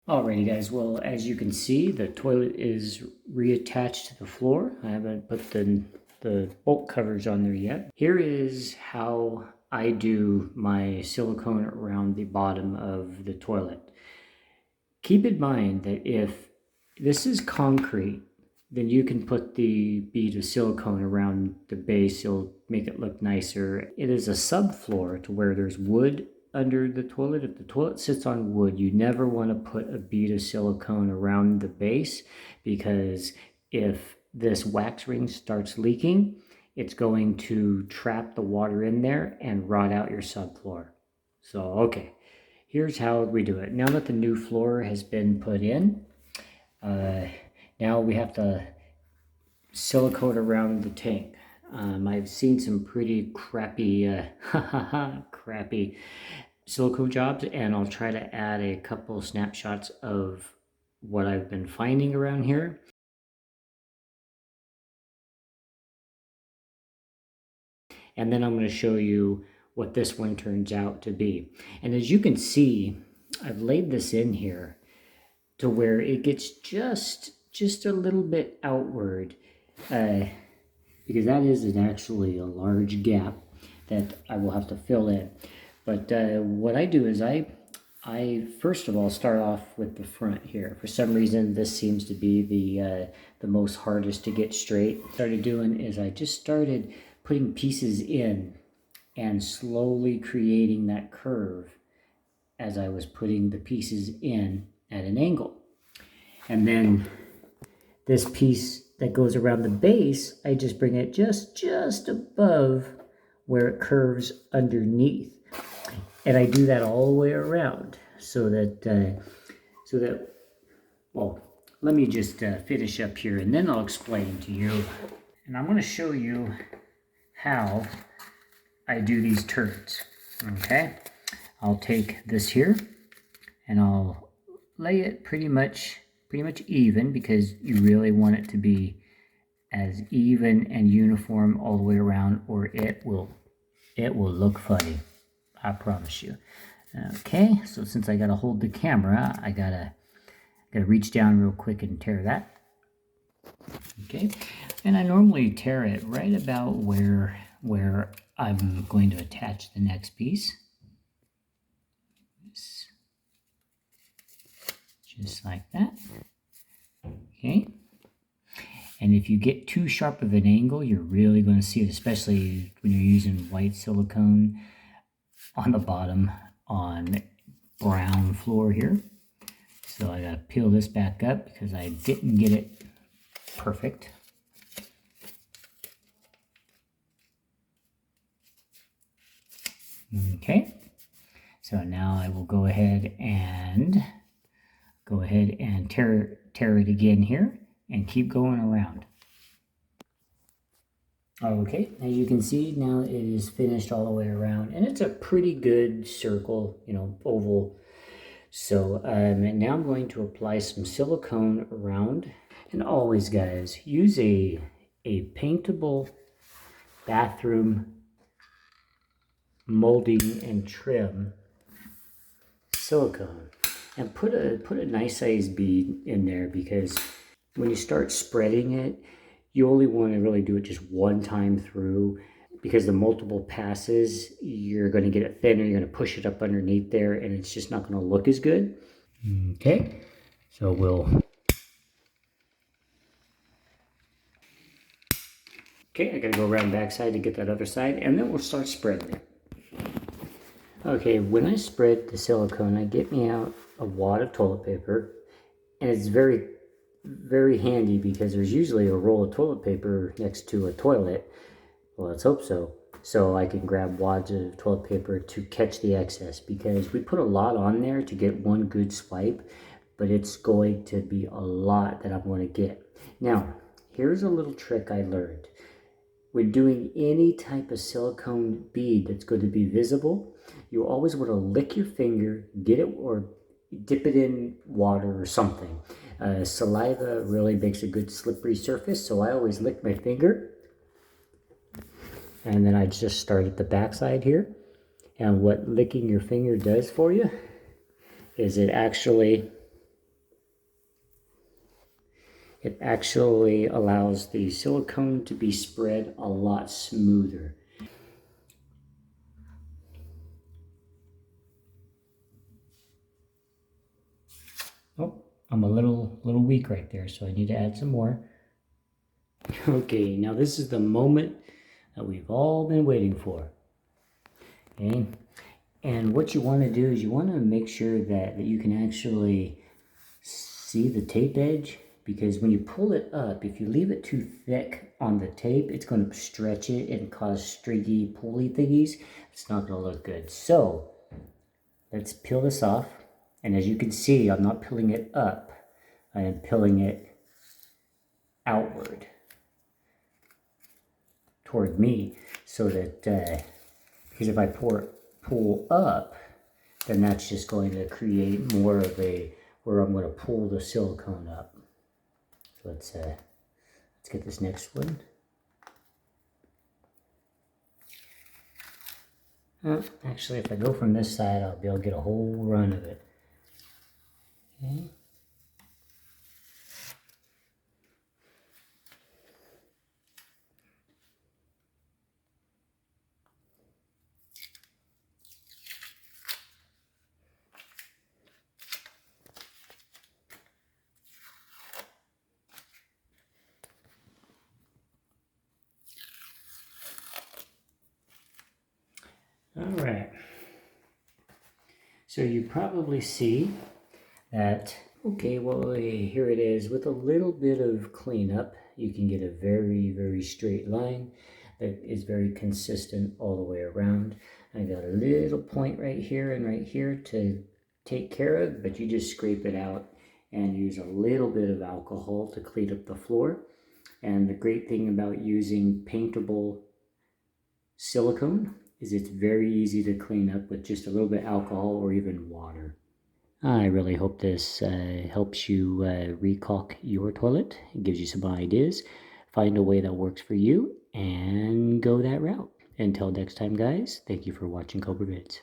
Alrighty guys, well as you can see the toilet is reattached to the floor. I haven't put the bolt covers on there yet. Here is how I do my silicone around the bottom of the toilet. Keep in mind that if this is concrete, then you can put the bead of silicone around the base. You'll make it look nicer. It is a subfloor to where there's wood under the toilet. If the toilet sits on wood, you never want to put a bead of silicone around the base, because if this wax ring starts leaking, it's going to trap the water in there and rot out your subfloor. So, okay, here's how we do it. Now that the new floor has been put in, now we have to silicone around the tank. I've seen some pretty crappy, crappy silicone jobs, and I'll try to add a couple snapshots of what I've been finding around here. And then I'm going to show you what this one turns out to be. And as you can see, I've laid this in here to where it gets just a little bit outward, because that is actually a large gap that I will have to fill in. But what I do is I first of all start off with the front here. For some reason, this seems to be the most hardest to get straight. What I started doing is I just started putting pieces in and slowly creating that curve as I was putting the pieces in at an angle. And then this piece that goes around the base, I just bring it just above where it curves underneath. And I do that all the way around so that, well, let me just finish up here and then I'll explain to you. And I'm going to show you how I do these turns, okay? I'll take this here and I'll lay it pretty much even, because you really want it to be as even and uniform all the way around, or it will look funny, I promise you. Okay, so since I gotta hold the camera, I gotta reach down real quick and tear that. Okay, and I normally tear it right about where I'm going to attach the next piece. Just like that. Okay. And if you get too sharp of an angle, you're really going to see it, especially when you're using white silicone on the bottom on brown floor here. So I got to peel this back up because I didn't get it perfect. Okay. So now I will go ahead and tear it again here and keep going around. Okay, as you can see, now it is finished all the way around, and it's a pretty good circle, you know, oval. So now I'm going to apply some silicone around. And always, guys, use a paintable bathroom molding and trim silicone, and put a nice sized bead in there, because when you start spreading it, you only want to really do it just one time through, because the multiple passes, you're going to get it thinner, you're going to push it up underneath there, and it's just not going to look as good. Okay, so okay, I got to go around the back side to get that other side, and then we'll start spreading it. Okay, when I spread the silicone, I get me out a wad of toilet paper, and it's very handy because there's usually a roll of toilet paper next to a toilet. Well, let's hope so. So I can grab wads of toilet paper to catch the excess, because we put a lot on there to get one good swipe, but it's going to be a lot that I'm going to get. Now, here's a little trick I learned. When doing any type of silicone bead that's going to be visible, you always want to lick your finger, get it, or dip it in water or something. Saliva really makes a good slippery surface, so I always lick my finger. And then I just start at the back side here. And what licking your finger does for you is it actually It actually allows the silicone to be spread a lot smoother. Oh, I'm a little weak right there, so I need to add some more. Okay, now this is the moment that we've all been waiting for. Okay, and what you want to do is you want to make sure that you can actually see the tape edge, because when you pull it up, if you leave it too thick on the tape, it's going to stretch it and cause streaky, pulley thingies. It's not going to look good. So let's peel this off. And as you can see, I'm not peeling it up. I am peeling it outward toward me, so that because if I pull up, then that's just going to create more of a where I'm going to pull the silicone up. So let's get this next one. Actually, if I go from this side, I'll be able to get a whole run of it. Okay. All right. So you probably see that, okay, well, here it is. With a little bit of cleanup, you can get a very, very straight line that is very consistent all the way around. I got a little point right here and right here to take care of, but you just scrape it out and use a little bit of alcohol to clean up the floor. And the great thing about using paintable silicone is it's very easy to clean up with just a little bit of alcohol or even water. I really hope this helps you recaulk your toilet. It gives you some ideas. Find a way that works for you and go that route. Until next time, guys, thank you for watching Cobra Vids.